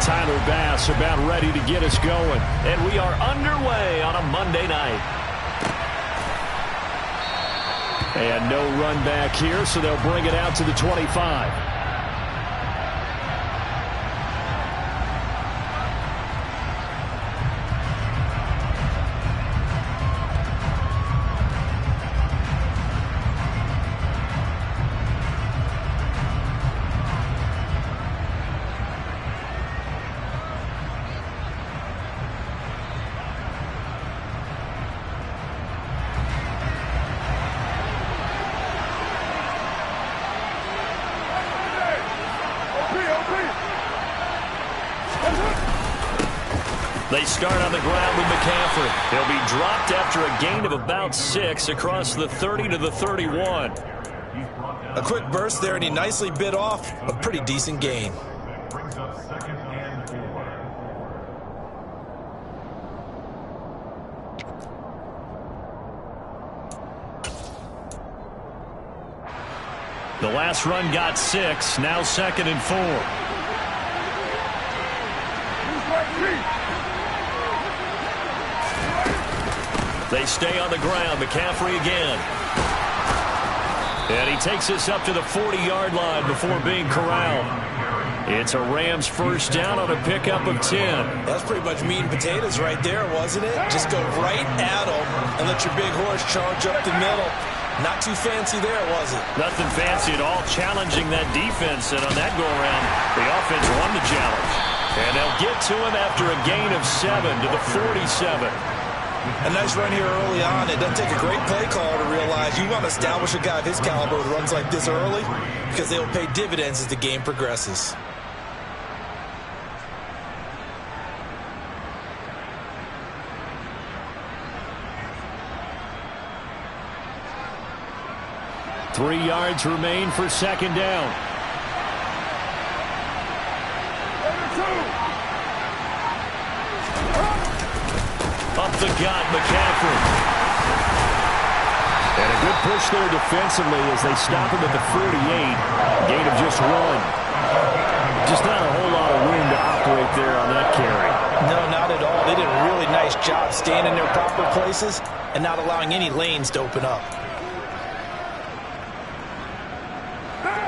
Tyler Bass about ready to get us going. And we are underway on a Monday night. And no run back here, so they'll bring it out to the 25. They start on the ground with McCaffrey. He'll be dropped after a gain of about 6 across the 30 to the 31. A quick burst there, and he nicely bit off a pretty decent gain. Brings up 2nd and 4. The last run got 6. Now 2nd and 4. They stay on the ground. McCaffrey again. And he takes us up to the 40-yard line before being corralled. It's a Rams first down on a pickup of 10. That's pretty much meat and potatoes right there, wasn't it? Just go right at them and let your big horse charge up the middle. Not too fancy there, was it? Nothing fancy at all, challenging that defense. And on that go-around, the offense won the challenge. And they'll get to him after a gain of 7 to the 47. A nice run here early on. It doesn't take a great play caller to realize you want to establish a guy of his caliber who runs like this early, because they will pay dividends as the game progresses. Three yards remain for 2nd down. Up the gut, McCaffrey. And a good push there defensively as they stop him at the 48. Gain of just 1. Just not a whole lot of room to operate there on that carry. No, not at all. They did a really nice job staying in their proper places and not allowing any lanes to open up.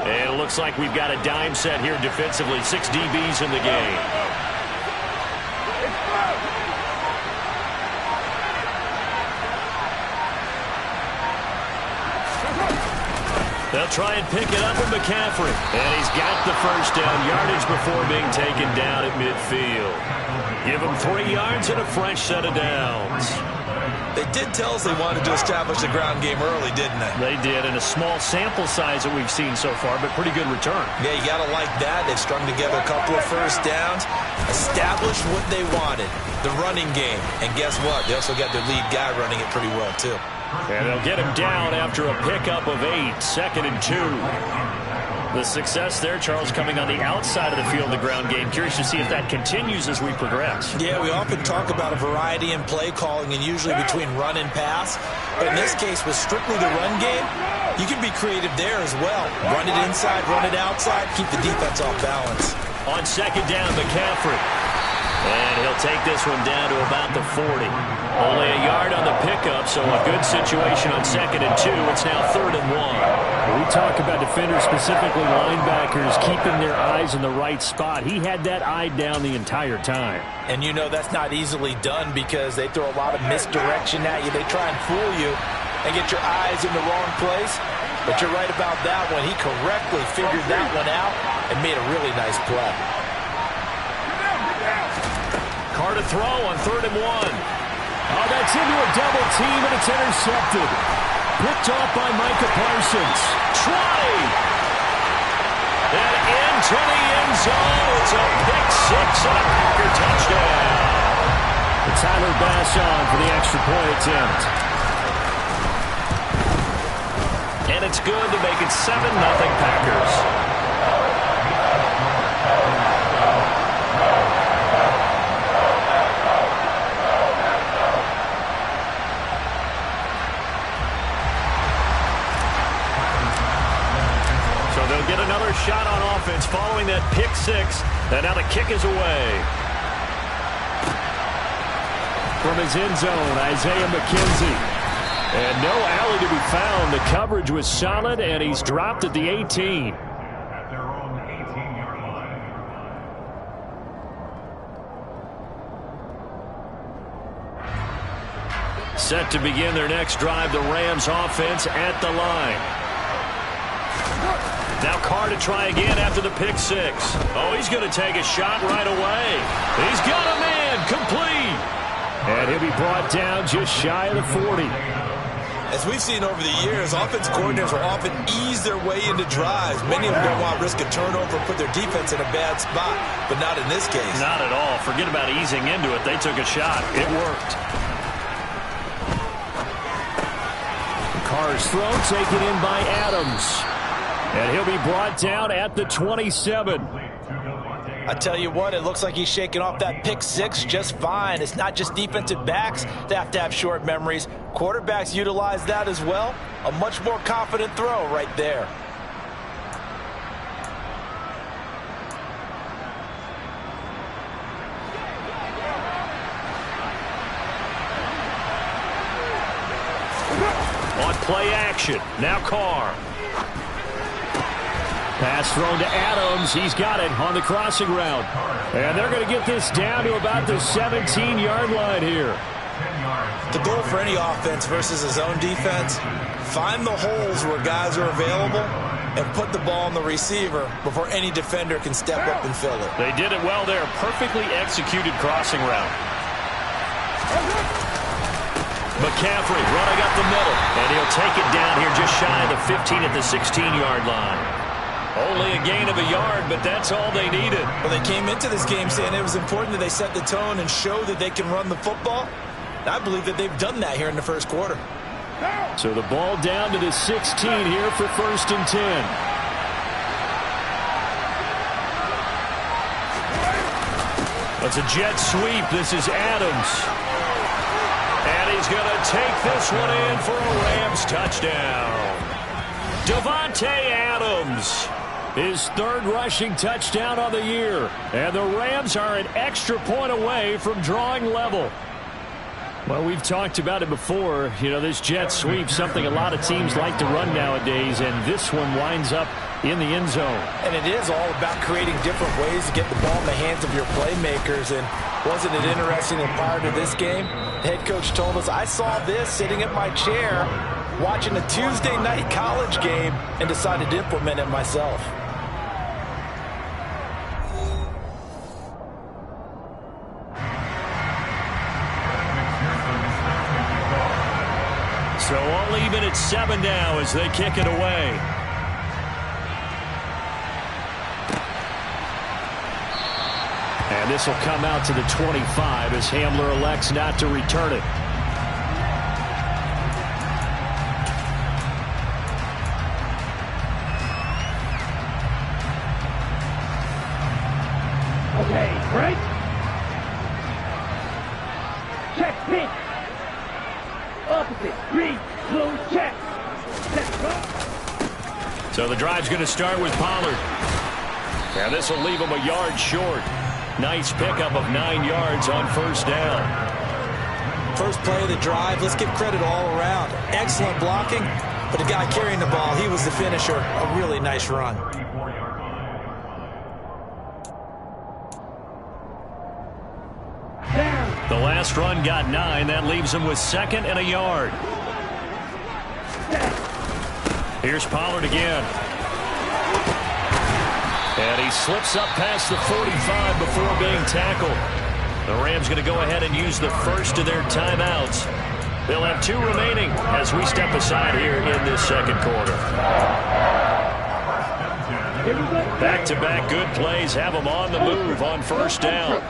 And it looks like we've got a dime set here defensively. 6 DBs in the game. They'll try and pick it up with McCaffrey. And he's got the first down yardage before being taken down at midfield. Give him 3 yards and a fresh set of downs. They did tell us they wanted to establish the ground game early, didn't they? They did, in a small sample size that we've seen so far, but pretty good return. Yeah, you got to like that. They've strung together a couple of first downs, established what they wanted, the running game. And guess what? They also got their lead guy running it pretty well, too. And they'll get him down after a pickup of 8, 2nd and 2. The success there, Charles, coming on the outside of the field, the ground game. Curious to see if that continues as we progress. Yeah, we often talk about a variety in play calling and usually between run and pass. But in this case, with strictly the run game, you can be creative there as well. Run it inside, run it outside, keep the defense off balance. On 2nd down, McCaffrey. And he'll take this one down to about the 40. Only a yard on the pickup, so a good situation on 2nd and 2. It's now 3rd and 1. We talk about defenders, specifically linebackers, keeping their eyes in the right spot. He had that eye down the entire time. And you know that's not easily done because they throw a lot of misdirection at you. They try and fool you and get your eyes in the wrong place. But you're right about that one. He correctly figured that one out and made a really nice play. Carr to throw on 3rd and 1. Oh, that's into a double team, and it's intercepted. Picked off by Micah Parsons. Try! And into the end zone. It's a pick 6 and a Packer touchdown. And Tyler Bass on for the extra point attempt. And it's good to make it 7-0 Packers. They'll get another shot on offense following that pick six. And now the kick is away. From his end zone, Isaiah McKenzie. And no alley to be found. The coverage was solid, and he's dropped at the 18. At their own 18-yard line. Set to begin their next drive, the Rams offense at the line. Now Carr to try again after the pick six. Oh, he's going to take a shot right away. He's got a man, complete. And he'll be brought down just shy of the 40. As we've seen over the years, offense coordinators will often ease their way into drives. Many of them don't want to risk a turnover and put their defense in a bad spot, but not in this case. Not at all. Forget about easing into it. They took a shot. It worked. Carr's throw taken in by Adams. And he'll be brought down at the 27. I tell you what, it looks like he's shaking off that pick six just fine. It's not just defensive backs that have short memories. Quarterbacks utilize that as well. A much more confident throw right there. On play action, now Carr. Pass thrown to Adams. He's got it on the crossing route. And they're going to get this down to about the 17-yard line here. The goal for any offense versus his own defense, find the holes where guys are available and put the ball on the receiver before any defender can step up and fill it. They did it well there. Perfectly executed crossing route. McCaffrey running up the middle. And he'll take it down here just shy of the 15 at the 16-yard line. Only a gain of a yard, but that's all they needed. Well, they came into this game saying it was important that they set the tone and show that they can run the football. And I believe that they've done that here in the first quarter. So the ball down to the 16 here for 1st and 10. That's a jet sweep. This is Adams. And he's going to take this one in for a Rams touchdown. Davante Adams. His 3rd rushing touchdown of the year. And the Rams are an extra point away from drawing level. Well, we've talked about it before. You know, this jet sweep, something a lot of teams like to run nowadays, and this one winds up in the end zone. And it is all about creating different ways to get the ball in the hands of your playmakers. And wasn't it interesting that prior to this game, the head coach told us, I saw this sitting at my chair watching a Tuesday night college game and decided to implement it myself. So all even at 7 now as they kick it away. And this will come out to the 25 as Hamler elects not to return it. Okay, break. Check, pitch. Opposite, read, close, check. Let's go. So the drive's going to start with Pollard. And this will leave him a yard short. Nice pickup of 9 yards on 1st down. First play of the drive, let's give credit all around. Excellent blocking, but the guy carrying the ball, he was the finisher. A really nice run. The last run got 9. That leaves him with 2nd and a yard. Here's Pollard again. And he slips up past the 45 before being tackled. The Rams going to go ahead and use the first of their timeouts. They'll have 2 remaining as we step aside here in this 2nd quarter. Back-to-back good plays have them on the move on 1st down.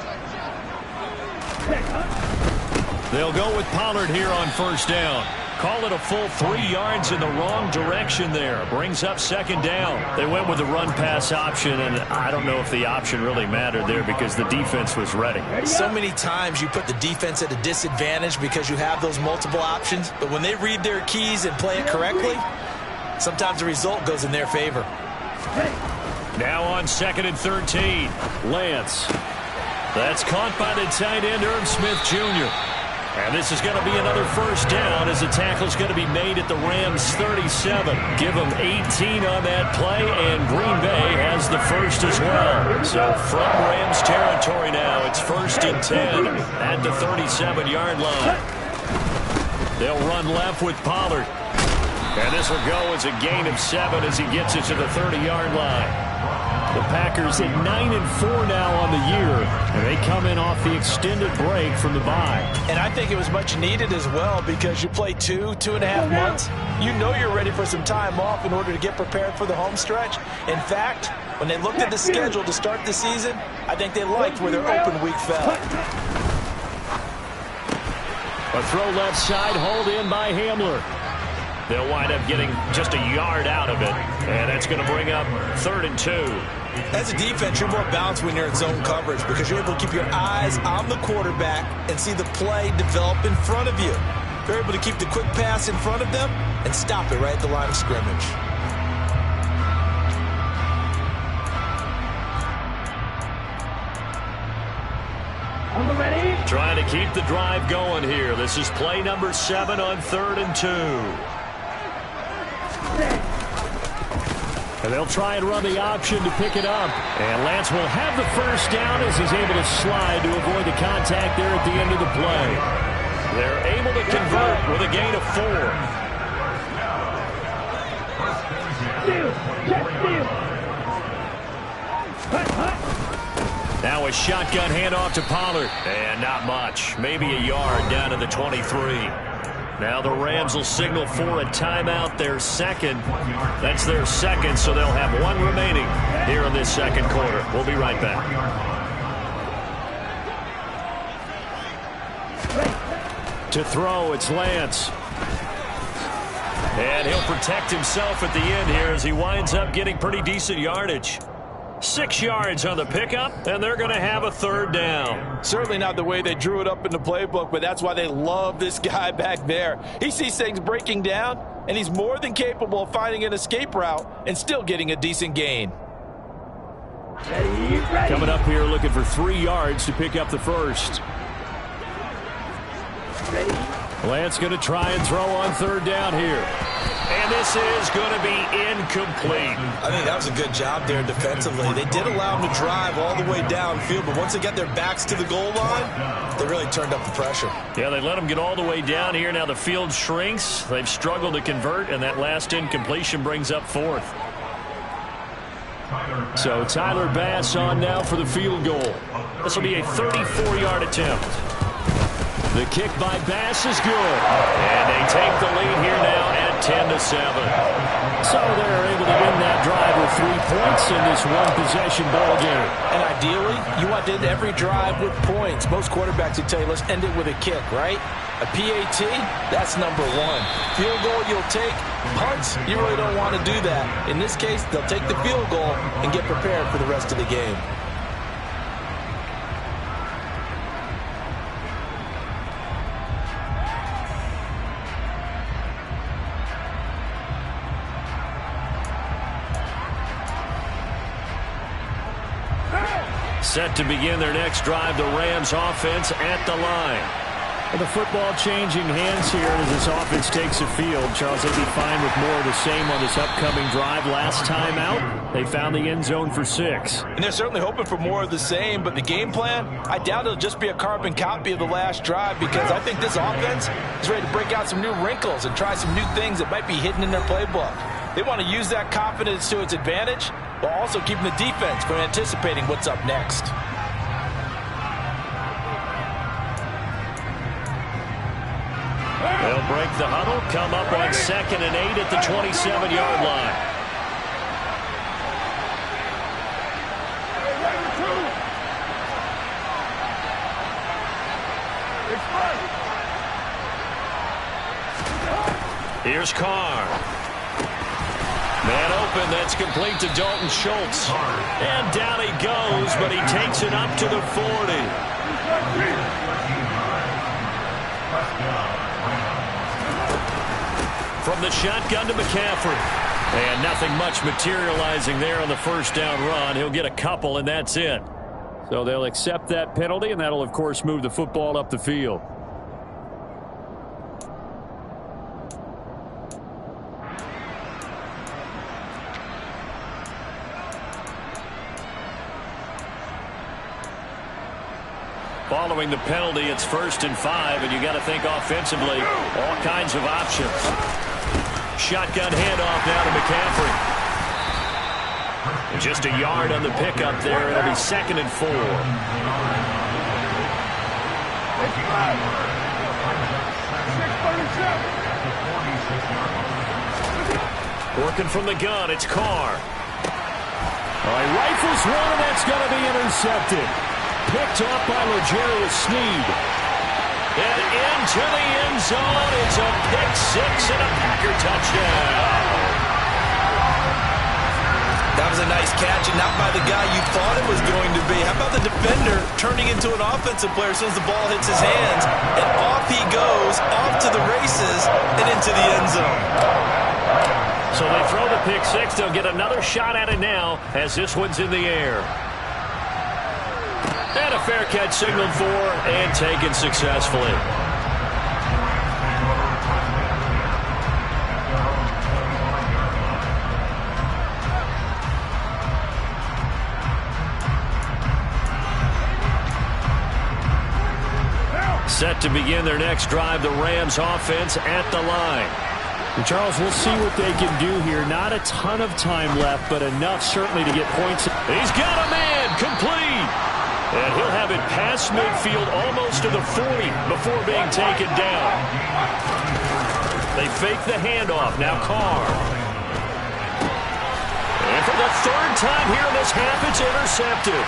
They'll go with Pollard here on 1st down. Call it a full 3 yards in the wrong direction there. Brings up 2nd down. They went with the run-pass option, and I don't know if the option really mattered there because the defense was ready. So many times you put the defense at a disadvantage because you have those multiple options, but when they read their keys and play it correctly, sometimes the result goes in their favor. Now on 2nd and 13. Lance. That's caught by the tight end, Irv Smith Jr. And this is going to be another first down as the tackle's going to be made at the Rams 37. Give them 18 on that play, and Green Bay has the first as well. So from Rams territory now, it's 1st and 10 at the 37-yard line. They'll run left with Pollard. And this will go as a gain of 7 as he gets it to the 30-yard line. The Packers at 9-4 now on the year, and they come in off the extended break from the bye. And I think it was much needed as well because you play 2.5 months. You know you're ready for some time off in order to get prepared for the home stretch. In fact, when they looked at the schedule to start the season, I think they liked where their open week fell. A throw left side, hauled in by Hamler. They'll wind up getting just a yard out of it, and that's going to bring up 3rd and 2. As a defense, you're more balanced when you're in zone coverage because you're able to keep your eyes on the quarterback and see the play develop in front of you. You're able to keep the quick pass in front of them and stop it right at the line of scrimmage. Ready? Trying to keep the drive going here. This is play number 7 on 3rd and 2. And they'll try and run the option to pick it up. And Lance will have the first down as he's able to slide to avoid the contact there at the end of the play. They're able to convert with a gain of 4. Now a shotgun handoff to Pollard. And not much. Maybe a yard down to the 23. Now the Rams will signal for a timeout, their second. That's their second, so they'll have 1 remaining here in this second quarter. We'll be right back. To throw, it's Lance. And he'll protect himself at the end here as he winds up getting pretty decent yardage. 6 yards on the pickup, and they're going to have a 3rd down. Certainly not the way they drew it up in the playbook, but that's why they love this guy back there. He sees things breaking down, and he's more than capable of finding an escape route and still getting a decent gain. Ready. Coming up here looking for 3 yards to pick up the first. Ready. Lance going to try and throw on 3rd down here. And this is going to be incomplete. I think that was a good job there defensively. They did allow them to drive all the way downfield, but once they got their backs to the goal line, they really turned up the pressure. Yeah, they let them get all the way down here. Now the field shrinks. They've struggled to convert, and that last incompletion brings up 4th. So Tyler Bass on now for the field goal. This will be a 34-yard attempt. The kick by Bass is good. And they take the lead here now at 10-7. So they're able to win that drive with 3 points in this one-possession ball game. And ideally, you want to end every drive with points. Most quarterbacks would tell you, let's end it with a kick, right? A PAT, that's number 1. Field goal you'll take. Punts, you really don't want to do that. In this case, they'll take the field goal and get prepared for the rest of the game. Set to begin their next drive, the Rams offense at the line. Well, the football changing hands here as this offense takes the field. Charles, they'd be fine with more of the same on this upcoming drive. Last time out, they found the end zone for 6. And they're certainly hoping for more of the same, but the game plan, I doubt it'll just be a carbon copy of the last drive because I think this offense is ready to break out some new wrinkles and try some new things that might be hidden in their playbook. They want to use that confidence to its advantage while also keeping the defense from anticipating what's up next. They'll break the huddle, come up on 2nd and 8 at the 27-yard line. Here's Carr. Man open, that's complete to Dalton Schultz. And down he goes, but he takes it up to the 40. From the shotgun to McCaffrey. And nothing much materializing there on the first down run. He'll get a couple, and that's it. So they'll accept that penalty, and that'll, of course, move the football up the field. Following the penalty, it's 1st and 5, and you got to think offensively, all kinds of options. Shotgun handoff now to McCaffrey. Just a yard on the pickup there. It'll be 2nd and 4. Working from the gun, it's Carr. All right, rifles one, and that's going to be intercepted. Picked up by L'Jarius Sneed. And into the end zone. It's a pick six and a Packer touchdown. That was a nice catch, and not by the guy you thought it was going to be. How about the defender turning into an offensive player as soon as the ball hits his hands? And off he goes, off to the races, and into the end zone. So they throw the pick six. They'll get another shot at it now as this one's in the air. And a fair catch signaled for and taken successfully. Set to begin their next drive, the Rams offense at the line. And Charles, we'll see what they can do here. Not a ton of time left, but enough certainly to get points. He's got a man, complete. And he'll have it past midfield almost to the 40 before being taken down. They fake the handoff. Now Carr. And for the 3rd time here in this half, it's intercepted.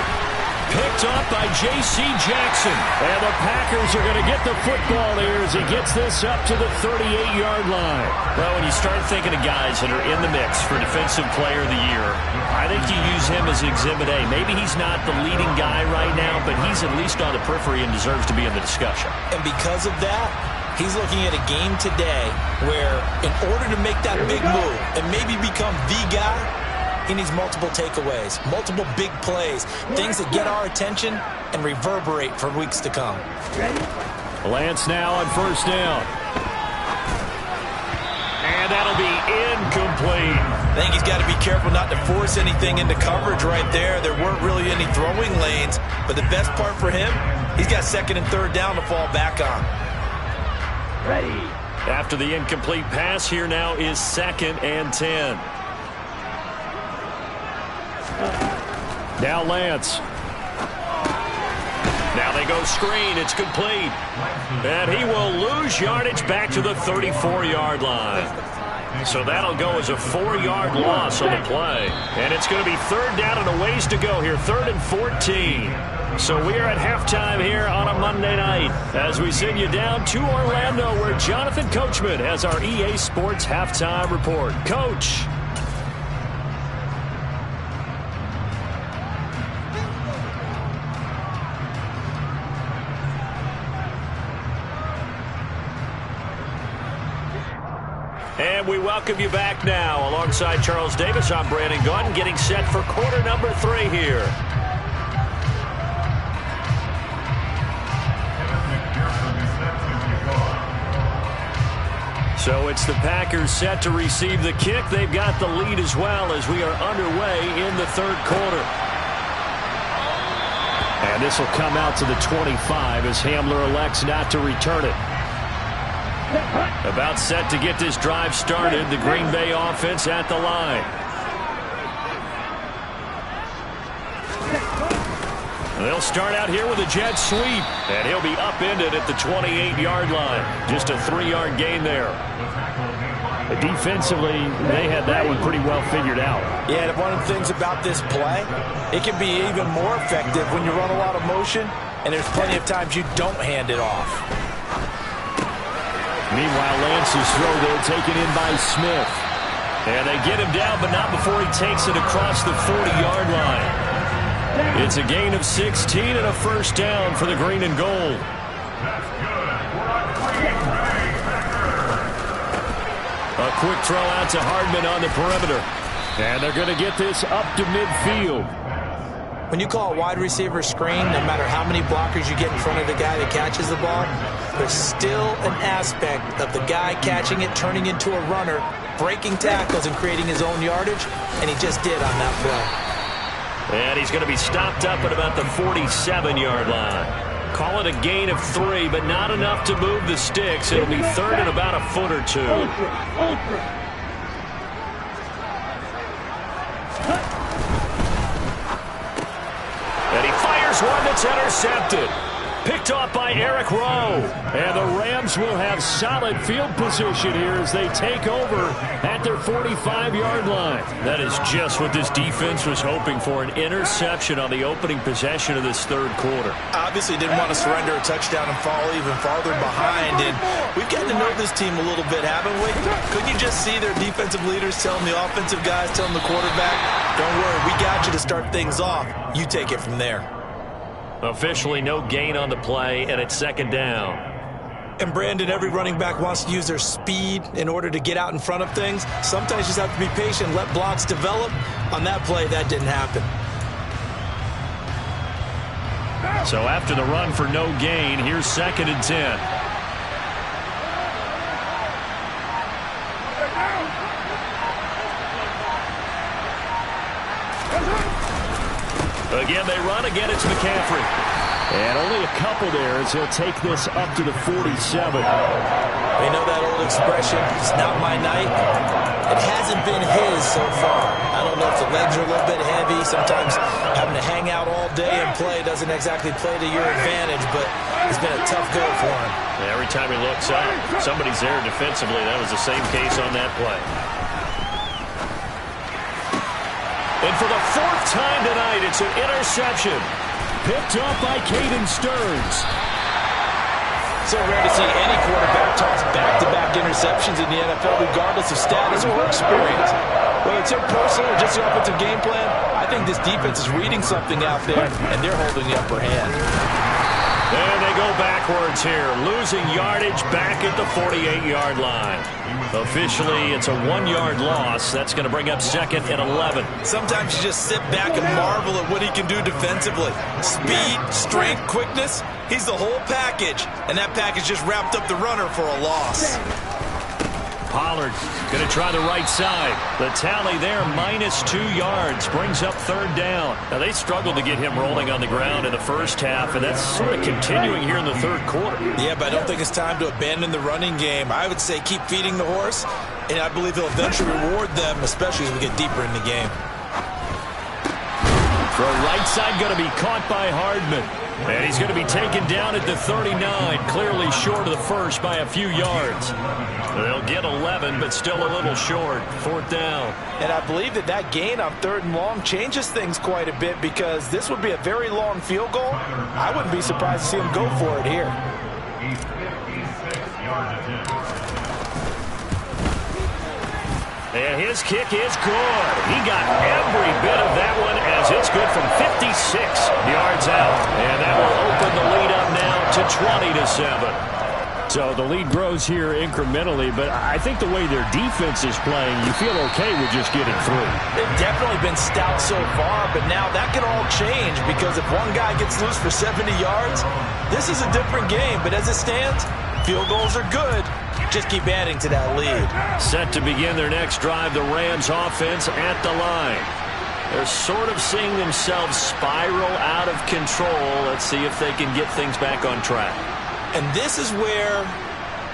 Picked up by J.C. Jackson. And the Packers are going to get the football here as he gets this up to the 38-yard line. Well, when you start thinking of guys that are in the mix for Defensive Player of the Year, I think you use him as Exhibit A. Maybe he's not the leading guy right now, but he's at least on the periphery and deserves to be in the discussion. And because of that, he's looking at a game today where in order to make that big move and maybe become the guy, he needs multiple takeaways, multiple big plays, things that get our attention and reverberate for weeks to come. Lance now on 1st down. And that'll be incomplete. I think he's got to be careful not to force anything into coverage right there. There weren't really any throwing lanes, but the best part for him, he's got 2nd and 3rd down to fall back on. Ready. After the incomplete pass, here now is 2nd and 10. Now Lance. Now they go screen. It's complete. And he will lose yardage back to the 34-yard line. So that'll go as a 4-yard loss on the play. And it's going to be 3rd down and a ways to go here. 3rd and 14. So we are at halftime here on a Monday night as we send you down to Orlando where Jonathan Coachman has our EA Sports halftime report. Coach. And we welcome you back now. Alongside Charles Davis, I'm Brandon Gaudin, getting set for quarter number 3 here. So it's the Packers set to receive the kick. They've got the lead as well as we are underway in the 3rd quarter. And this will come out to the 25 as Hamler elects not to return it. About set to get this drive started. The Green Bay offense at the line. They'll start out here with a jet sweep. And he'll be upended at the 28-yard line. Just a 3-yard gain there. Defensively, they had that one pretty well figured out. Yeah, and one of the things about this play, it can be even more effective when you run a lot of motion, and there's plenty of times you don't hand it off. Meanwhile, Lance's throw there taken in by Smith. And they get him down, but not before he takes it across the 40-yard line. It's a gain of 16 and a 1st down for the green and gold. A quick throw out to Hardman on the perimeter. And they're going to get this up to midfield. When you call a wide receiver screen, no matter how many blockers you get in front of the guy that catches the ball, there's still an aspect of the guy catching it, turning into a runner, breaking tackles and creating his own yardage, and he just did on that play. And he's going to be stopped up at about the 47-yard line. Call it a gain of 3, but not enough to move the sticks. It'll be third and about a foot or two. And he fires one that's intercepted. Picked off by Eric Rowe. And the Rams will have solid field position here as they take over at their 45-yard line. That is just what this defense was hoping for, an interception on the opening possession of this third quarter. Obviously didn't want to surrender a touchdown and fall even farther behind. And we've gotten to know this team a little bit, haven't we? Couldn't you just see their defensive leaders telling the offensive guys, telling the quarterback, don't worry, we got you to start things off. You take it from there. Officially no gain on the play, and it's second down. And Brandon, every running back wants to use their speed in order to get out in front of things. Sometimes you just have to be patient, let blocks develop. On that play, that didn't happen. So after the run for no gain, here's second and 10. Again, they run. Again, it's McCaffrey. And only a couple there as he'll take this up to the 47. We know that old expression, it's not my night. It hasn't been his so far. I don't know if the legs are a little bit heavy. Sometimes having to hang out all day and play doesn't exactly play to your advantage, but it's been a tough go for him. Every time he looks up, somebody's there defensively. That was the same case on that play. And for the fourth time tonight, it's an interception. Picked up by Caden Stearns. So rare to see any quarterback toss back-to-back interceptions in the NFL, regardless of status or experience. Whether it's impersonal or just the offensive game plan, I think this defense is reading something out there, and they're holding the upper hand. And they go backwards here, losing yardage back at the 48-yard line. Officially, it's a 1-yard loss. That's going to bring up second and 11. Sometimes you just sit back and marvel at what he can do defensively. Speed, strength, quickness, he's the whole package. And that package just wrapped up the runner for a loss. Pollard going to try the right side. The tally there, -2 yards, brings up third down. Now, they struggled to get him rolling on the ground in the first half, and that's sort of continuing here in the third quarter. Yeah, but I don't think it's time to abandon the running game. I would say keep feeding the horse, and I believe he'll eventually reward them, especially as we get deeper in the game. Throw right side going to be caught by Hardman. And he's going to be taken down at the 39, clearly short of the first by a few yards. They'll get 11, but still a little short. Fourth down. And I believe that that gain on third and long changes things quite a bit because this would be a very long field goal. I wouldn't be surprised to see him go for it here. He's 56 yards attempt. And his kick is good. He got every bit of that one as it's good from 56 yards out. And that will open the lead up now to 20-7. So the lead grows here incrementally, but I think the way their defense is playing, you feel okay with just getting through. They've definitely been stout so far, but now that can all change because if one guy gets loose for 70 yards, this is a different game. But as it stands, field goals are good. Just keep adding to that lead. Set to begin their next drive, the Rams offense at the line. They're sort of seeing themselves spiral out of control. Let's see if they can get things back on track. And this is where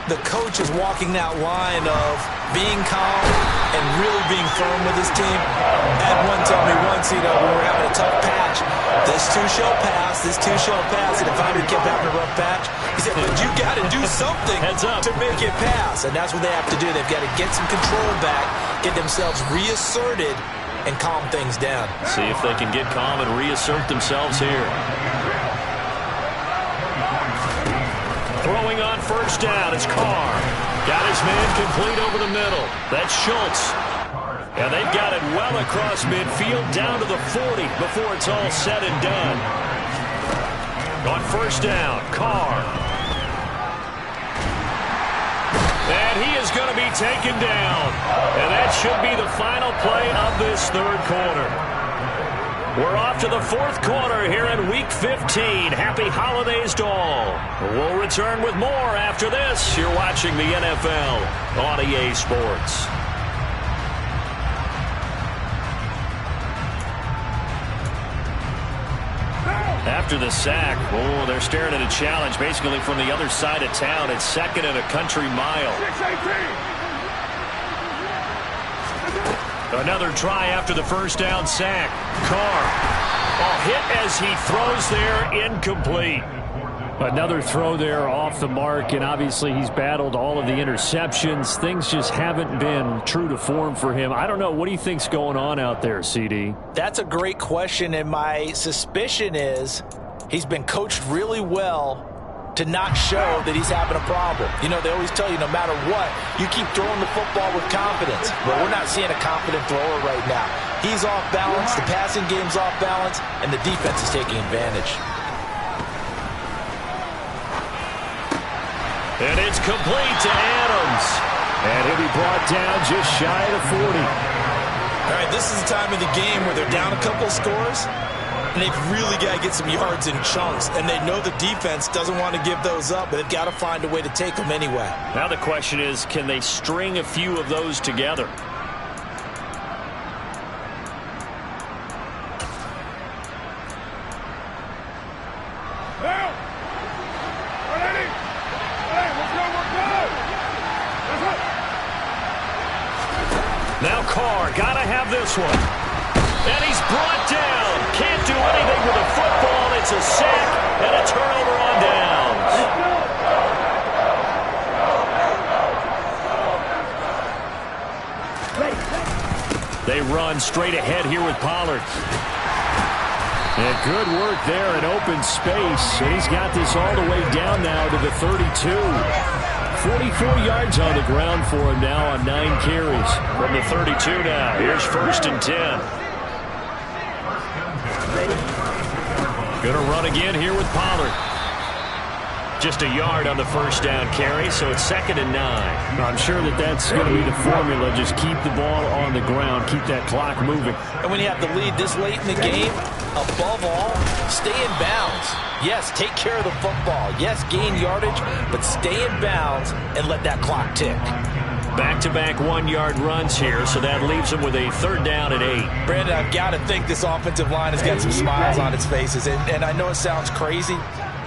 the coach is walking that line of being calm and really being firm with his team. I had one tell me once, when we're having a tough patch, this too shall pass, this too shall pass. And if I kept having a rough patch, he said, but you got to do something to make it pass. And that's what they have to do. They've got to get some control back, get themselves reasserted, and calm things down. See if they can get calm and reassert themselves here. Throwing on first down, it's Carr. Got his man complete over the middle. That's Schultz. And they've got it well across midfield, down to the 40 before it's all said and done. On first down, Carr. And he is going to be taken down. And that should be the final play of this third quarter. We're off to the fourth quarter here in Week 15. Happy holidays to all. We'll return with more after this. You're watching the NFL on EA Sports. After the sack, they're staring at a challenge basically from the other side of town. It's second and a country mile. 6-18. Another try after the first down sack. Carr. Hit as he throws there, incomplete. Another throw there off the mark, and obviously he's battled all of the interceptions. Things just haven't been true to form for him. I don't know. What do you think's going on out there, CD? That's a great question, and my suspicion is he's been coached really well to not show that he's having a problem. You know, they always tell you no matter what, you keep throwing the football with confidence. But we're not seeing a confident thrower right now. He's off balance, the passing game's off balance, and the defense is taking advantage. And it's complete to Adams. And he'll be brought down just shy of the 40. All right, this is the time of the game where they're down a couple of scores, and they've really got to get some yards in chunks. And they know the defense doesn't want to give those up, but they've got to find a way to take them anyway. Now the question is, can they string a few of those together? Now Carr, got to have this one. And he's brought down. Can't do anything with the football. It's a sack and a turnover on downs. They run straight ahead here with Pollard. And good work there in open space. And he's got this all the way down now to the 32. 44 yards on the ground for him now on 9 carries. From the 32 now, here's 1st and 10. Going to run again here with Pollard. Just a yard on the first down carry, so it's 2nd and 9. I'm sure that's going to be the formula. Just keep the ball on the ground, keep that clock moving. And when you have the lead this late in the game, above all, stay in bounds. Yes, take care of the football. Yes, gain yardage, but stay in bounds and let that clock tick. Back-to-back 1-yard runs here, so that leaves them with a 3rd down and 8. Brandon, I've got to think this offensive line has got some smiles on its faces. And I know it sounds crazy,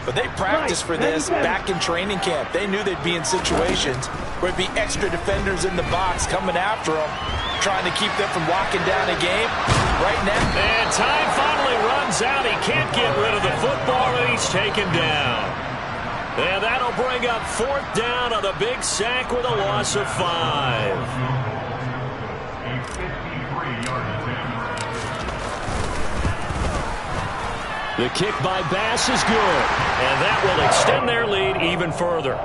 but they practiced for this back in training camp. They knew they'd be in situations where it'd be extra defenders in the box coming after them, trying to keep them from locking down a game. Right now. And time finally runs out. He can't get rid of the football, and he's taken down. And that'll bring up 4th down on the big sack with a loss of 5. The kick by Bass is good, and that will extend their lead even further.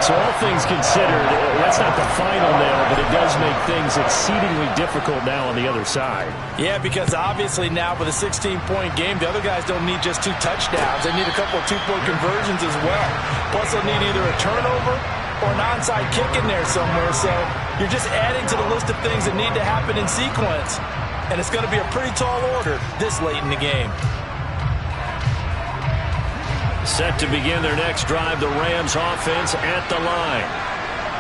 So all things considered, that's not the final nail, but it does make things exceedingly difficult now on the other side. Yeah, because obviously now with a 16-point game, the other guys don't need just 2 touchdowns. They need a couple of 2-point conversions as well. Plus they'll need either a turnover or an onside kick in there somewhere. So you're just adding to the list of things that need to happen in sequence. And it's going to be a pretty tall order this late in the game. Set to begin their next drive, the Rams offense at the line.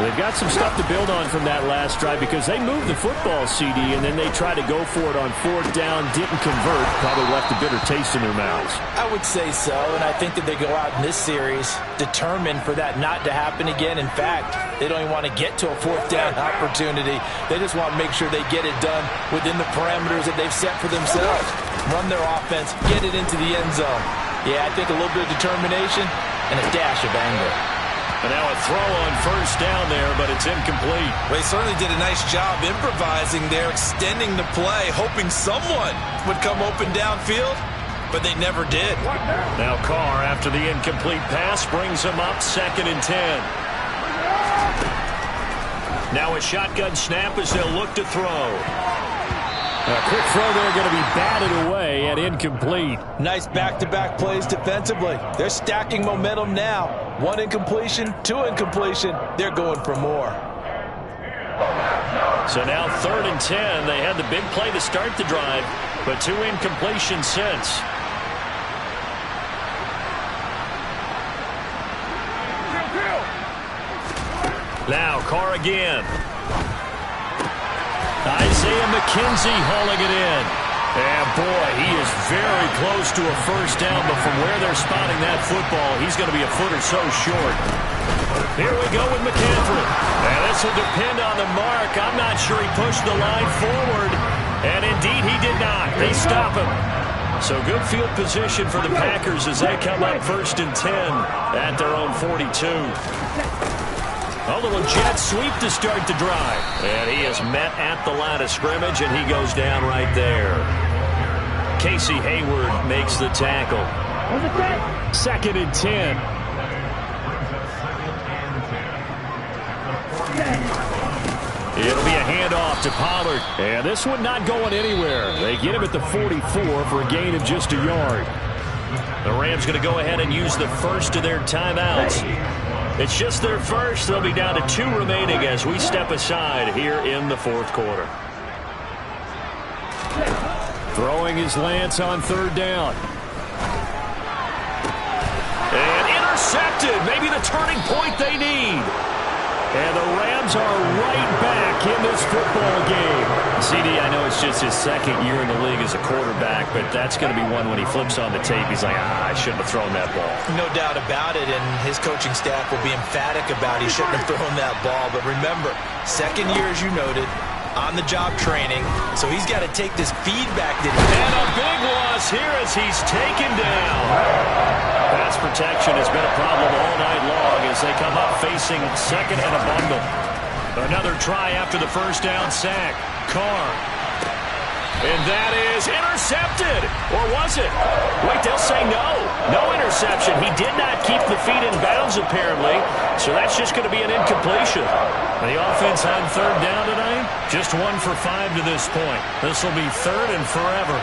They've got some stuff to build on from that last drive because they moved the football, CD, and then they tried to go for it on 4th down, didn't convert, probably left a bitter taste in their mouths. I would say so, and I think that they go out in this series determined for that not to happen again. In fact, they don't even want to get to a 4th down opportunity. They just want to make sure they get it done within the parameters that they've set for themselves. Run their offense, get it into the end zone. Yeah, I think a little bit of determination and a dash of anger. And now a throw on 1st down there, but it's incomplete. Well, he certainly did a nice job improvising there, extending the play, hoping someone would come open downfield, but they never did. Now Carr, after the incomplete pass, brings him up 2nd and 10. Now a shotgun snap as they'll look to throw. A quick throw there going to be batted away and incomplete. Nice back-to-back plays defensively. They're stacking momentum now. 1 incompletion, 2 incompletion. They're going for more. So now 3rd and 10. They had the big play to start the drive, but 2 incompletions since. Now Carr again. Isaiah McKenzie hauling it in. And boy, he is very close to a first down, but from where they're spotting that football, he's going to be a foot or so short. Here we go with McCaffrey. And this will depend on the mark. I'm not sure he pushed the line forward. And indeed, he did not. They stop him. So good field position for the Packers as they come up 1st and 10 at their own 42. A little jet sweep to start the drive. And he is met at the line of scrimmage, and he goes down right there. Casey Hayward makes the tackle. 2nd and 10. It'll be a handoff to Pollard. And this one not going anywhere. They get him at the 44 for a gain of just a yard. The Rams going to go ahead and use the first of their timeouts. It's just their first. They'll be down to 2 remaining as we step aside here in the 4th quarter. Throwing his Lance on 3rd down. And intercepted. Maybe the turning point they need. And the Rams are right back in this football game. CD, I know it's just his 2nd year in the league as a quarterback, but that's going to be one when he flips on the tape. He's like, I shouldn't have thrown that ball. No doubt about it, and his coaching staff will be emphatic about he shouldn't have thrown that ball. But remember, 2nd year, as you noted, on-the-job training, so he's got to take this feedback. And a big loss here as he's taken down. Pass protection has been a problem all night long as they come up facing 2nd and a bundle. Another try after the first down sack. Carr. And that is intercepted. Or was it? Wait, they'll say no. No interception. He did not keep the feet in bounds, apparently. So that's just going to be an incompletion. The offense on 3rd down tonight, just 1 for 5 to this point. This will be 3rd and forever.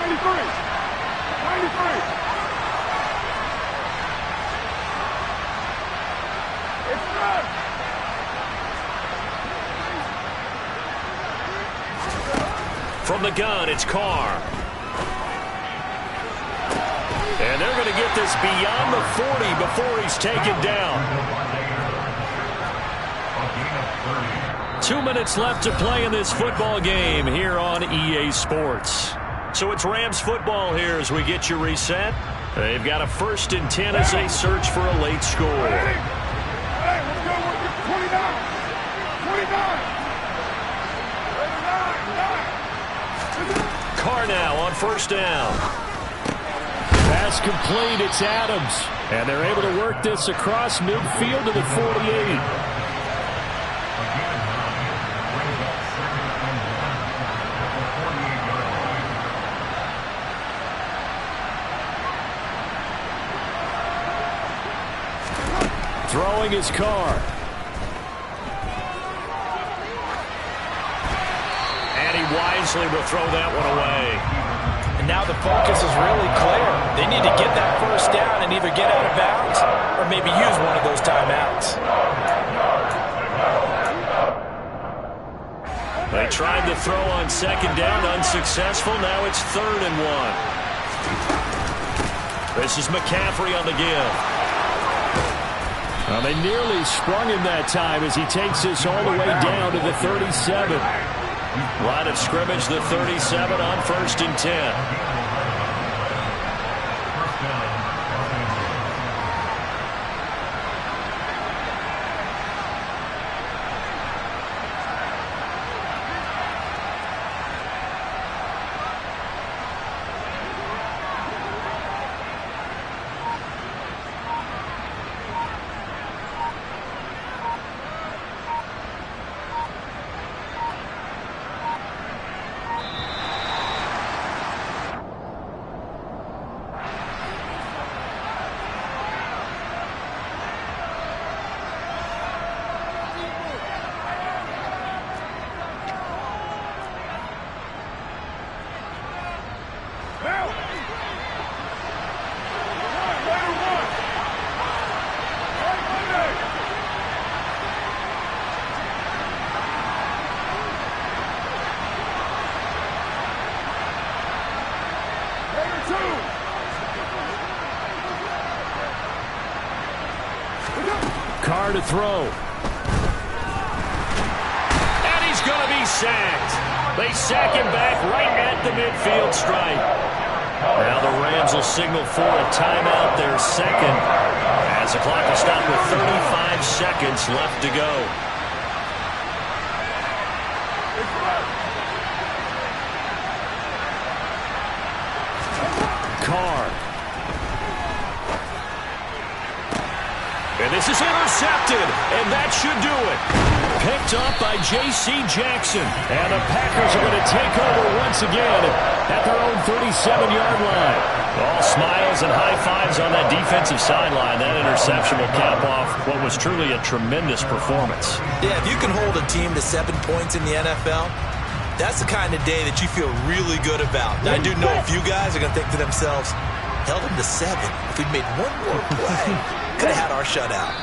93. 93. From the gun, it's Carr. And they're going to get this beyond the 40 before he's taken down. 2 minutes left to play in this football game here on EA Sports. So it's Rams football here as we get you reset. They've got a 1st and 10 as they search for a late score. Hey, let's go with it. 29. 29. Carr now on 1st down. Pass complete. It's Adams. And they're able to work this across midfield to the 48. Throwing his Carr. And he wisely will throw that one away. And now the focus is really clear. They need to get that first down and either get out of bounds or maybe use one of those timeouts. They tried to throw on 2nd down, unsuccessful. Now it's 3rd and 1. This is McCaffrey on the give. Well, they nearly sprung him that time as he takes this all the way down to the 37. Line of scrimmage, the 37 on 1st and 10. Carr to throw. And he's going to be sacked. They sack him back right at the midfield stripe. Now the Rams will signal for a timeout, their second, as the clock will stop with 35 seconds left to go. Carr. And this is intercepted, and that should do it. Picked up by J.C. Jackson. And the Packers are going to take over once again at their own 37-yard line. All smiles and high fives on that defensive sideline. That interception will cap off what was truly a tremendous performance. Yeah, if you can hold a team to 7 points in the NFL, that's the kind of day that you feel really good about. Now, I do know a few guys are going to think to themselves, held them to 7. If we'd made one more play, could have had our shutout.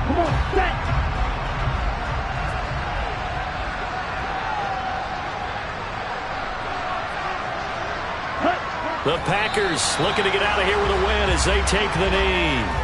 Come on, set. The Packers looking to get out of here with a win as they take the knee.